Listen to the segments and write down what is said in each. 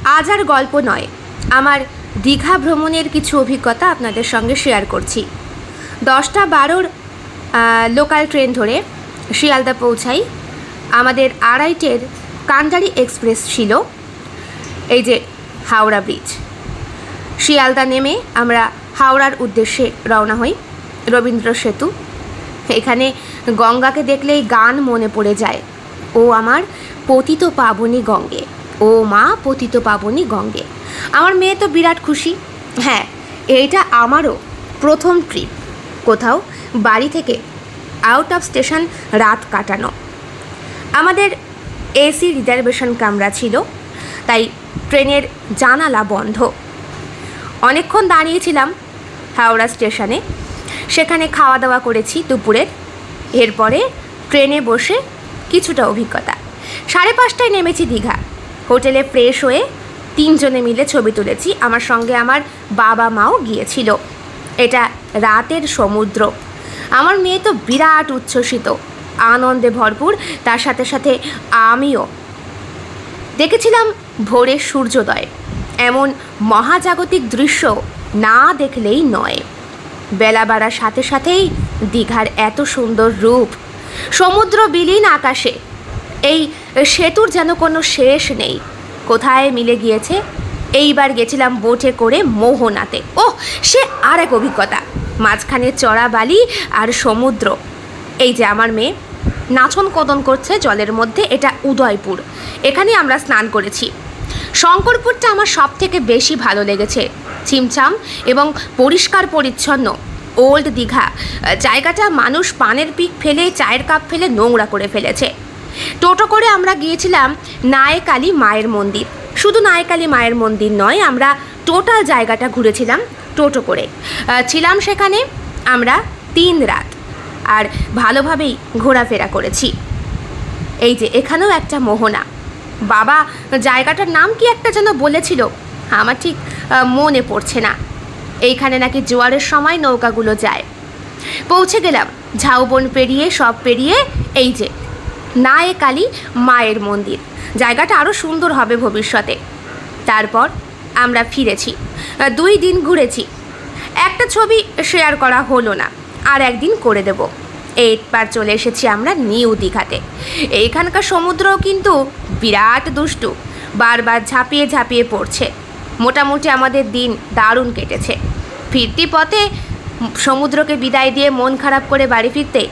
আজ আর গল্প নয়, আমার দীঘা ভ্রমণের কিছু অভিজ্ঞতা আপনাদের সঙ্গে শেয়ার করছি। 10টা-12 লোকাল ট্রেন ধরে শিয়ালদা পৌঁছাই। আমাদের আড়াইটের কান্ডারি এক্সপ্রেস ছিল। এই যে হাওড়া ব্রিজ, শিয়ালদা নেমে আমরা হাওড়ার উদ্দেশ্যে রওনা হই। রবীন্দ্র সেতু, এখানে গঙ্গাকে দেখলেই গান মনে পড়ে যায়, ও আমার পতিত পাবনী গঙ্গে, ও মা পতিত পাবনী গঙ্গে। আমার মেয়ে তো বিরাট খুশি। হ্যাঁ, এইটা আমারও প্রথম ট্রিপ কোথাও বাড়ি থেকে আউট অফ স্টেশন রাত কাটানো। আমাদের এসি রিজার্ভেশন কামরা ছিল, তাই ট্রেনের জানালা বন্ধ। অনেকক্ষণ দাঁড়িয়েছিলাম হাওড়া স্টেশনে, সেখানে খাওয়া দাওয়া করেছি দুপুরের। এরপরে ট্রেনে বসে কিছুটা অভিজ্ঞতা। 5:30টায় নেমেছি দীঘা। হোটেলে ফ্রেশ হয়ে 3 জনে মিলে ছবি তুলেছি। আমার সঙ্গে আমার বাবা মাও গিয়েছিল। এটা রাতের সমুদ্র। আমার মেয়ে তো বিরাট উচ্ছ্বসিত, আনন্দে ভরপুর। তার সাথে সাথে আমিও দেখেছিলাম ভোরের সূর্যোদয়। এমন মহাজাগতিক দৃশ্য না দেখলেই নয়। বেলা বাড়ার সাথে সাথেই দীঘার এত সুন্দর রূপ, সমুদ্র বিলীন আকাশে। এই সেতুর যেন কোনো শেষ নেই, কোথায় মিলে গিয়েছে। এইবার গেছিলাম বোটে করে মোহনাতে। ওহ, সে আর এক অভিজ্ঞতা। মাঝখানে চড়া বালি আর সমুদ্র। এই যে আমার মেয়ে নাচন কদন করছে জলের মধ্যে। এটা উদয়পুর, এখানে আমরা স্নান করেছি। শঙ্করপুরটা আমার সব থেকে বেশি ভালো লেগেছে। ছিমছাম এবং পরিষ্কার পরিচ্ছন্ন। ওল্ড দীঘা জায়গাটা মানুষ পানের পিক ফেলে, চায়ের কাপ ফেলে নোংরা করে ফেলেছে। টোটো করে আমরা গিয়েছিলাম নায়কালী মায়ের মন্দির। শুধু নায়কালী মায়ের মন্দির নয়, আমরা টোটাল জায়গাটা ঘুরেছিলাম টোটো করে। ছিলাম সেখানে আমরা 3 রাত, আর ভালোভাবেই ঘোরাফেরা করেছি। এই যে এখানেও একটা মোহনা। বাবা জায়গাটার নাম কি একটা যেন বলেছিল, আমার ঠিক মনে পড়ছে না। এইখানে নাকি জোয়ারের সময় নৌকাগুলো যায়। পৌঁছে গেলাম ঝাউবন পেরিয়ে, সব পেরিয়ে। এই যে নায়কালী মায়ের মন্দির। জায়গাটা আরও সুন্দর হবে ভবিষ্যতে। তারপর আমরা ফিরেছি। 2 দিন ঘুরেছি। একটা ছবি শেয়ার করা হলো না, আর একদিন করে দেব। এইবার চলে এসেছি আমরা নিউ দীঘাতে। এইখানকার সমুদ্রও কিন্তু বিরাট দুষ্টু, বারবার ঝাঁপিয়ে ঝাঁপিয়ে পড়ছে। মোটামুটি আমাদের দিন দারুণ কেটেছে। ফিরতি পথে সমুদ্রকে বিদায় দিয়ে মন খারাপ করে বাড়ি ফিরতে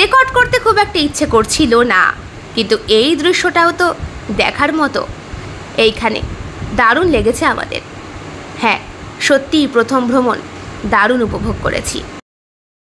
রেকর্ড করতে খুব একটা ইচ্ছে করছিল না, কিন্তু এই দৃশ্যটাও তো দেখার মতো। এইখানে দারুণ লেগেছে আমাদের। হ্যাঁ, সত্যিই প্রথম ভ্রমণ দারুণ উপভোগ করেছি।